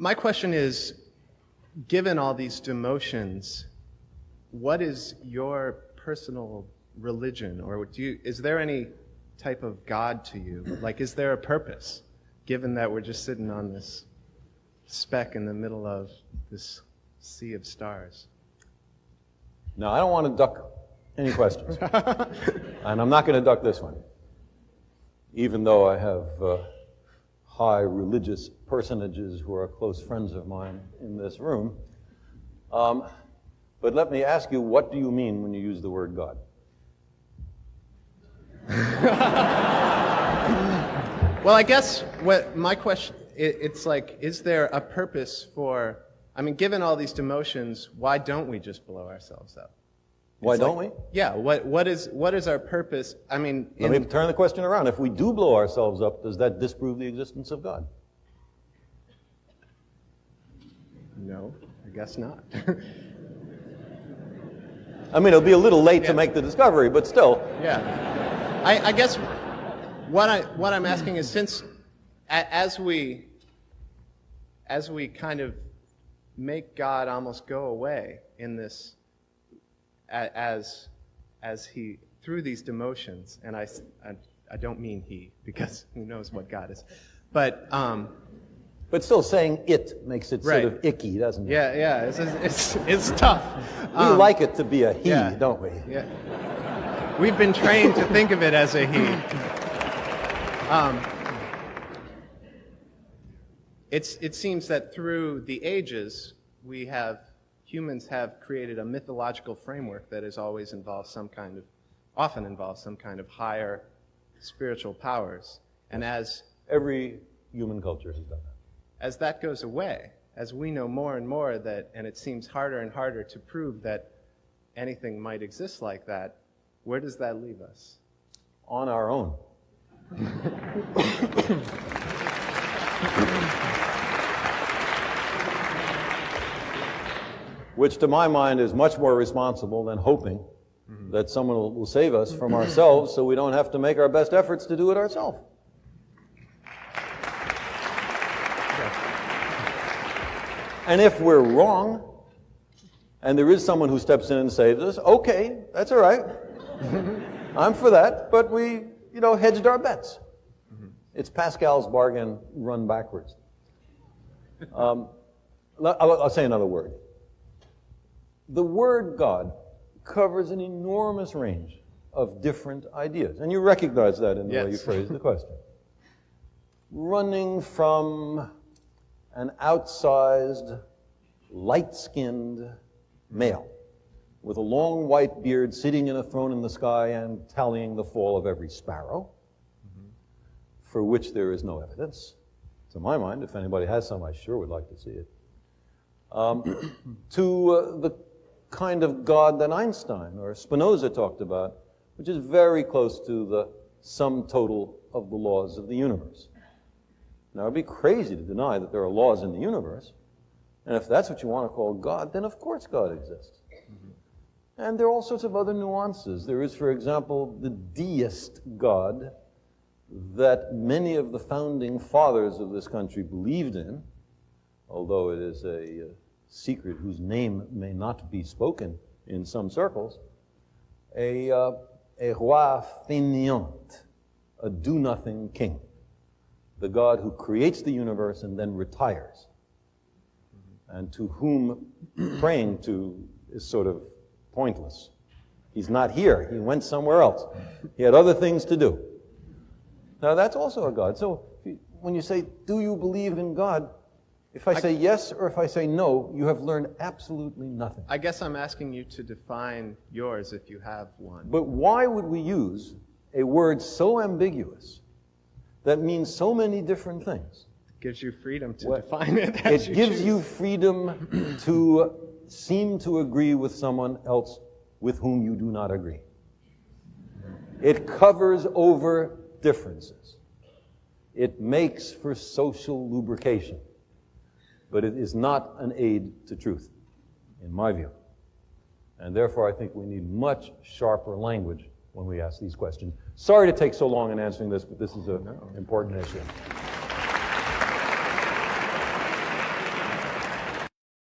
My question is, given all these demotions, what is your personal religion, or is there any type of God to you? Like, is there a purpose, given that we're just sitting on this speck in the middle of this sea of stars? Now, I don't want to duck any questions, and I'm not going to duck this one, even though I have high religious personages who are close friends of mine in this room. But let me ask you, what do you mean when you use the word God? Well, I guess what my question, it's like, is there a purpose for, I mean, given all these demotions, why don't we just blow ourselves up? Why don't we? Yeah, what is our purpose? I mean... Let me turn the question around. If we do blow ourselves up, does that disprove the existence of God? No, I guess not. I mean, it'll be a little late to make the discovery, but still. Yeah. I guess what I'm asking is, since as we kind of make God almost go away in this, as he, through these demotions, and I don't mean he, because who knows what God is, but still saying it makes it sort of icky, doesn't it? Yeah, it's tough. We like it to be a he, don't we? Yeah. We've been trained to think of it as a he. It seems that through the ages, humans have created a mythological framework that has always often involves some kind of higher spiritual powers. And as every human culture has done that. As that goes away, as we know more and more and it seems harder and harder to prove that anything might exist like that, where does that leave us? On our own. Which, to my mind, is much more responsible than hoping that someone will save us from ourselves so we don't have to make our best efforts to do it ourselves. And if we're wrong, and there is someone who steps in and saves us, okay, that's all right. I'm for that, but we, hedged our bets. It's Pascal's bargain run backwards. I'll say another word. The word God covers an enormous range of different ideas, and you recognize that in the way you phrase the question. Running from an outsized, light-skinned male with a long white beard sitting in a throne in the sky and tallying the fall of every sparrow, for which there is no evidence. To my mind, if anybody has some, I sure would like to see it. To the kind of God that Einstein or Spinoza talked about, which is very close to the sum total of the laws of the universe. Now, it'd be crazy to deny that there are laws in the universe, and if that's what you want to call God, then of course God exists. And there are all sorts of other nuances. There is, for example, the deist God that many of the founding fathers of this country believed in, although it is a secret whose name may not be spoken in some circles, a roi fainéant, a do-nothing king, the God who creates the universe and then retires, and to whom praying to is sort of pointless. He's not here. He went somewhere else. He had other things to do. Now, that's also a God. So when you say, do you believe in God? If I say yes or if I say no, you have learned absolutely nothing. I guess I'm asking you to define yours if you have one. But why would we use a word so ambiguous that means so many different things? It gives you freedom to define it as you choose. It gives you freedom to seem to agree with someone else with whom you do not agree. It covers over differences. It makes for social lubrication. But it is not an aid to truth, in my view. And therefore, I think we need much sharper language when we ask these questions. Sorry to take so long in answering this, but this is an important issue.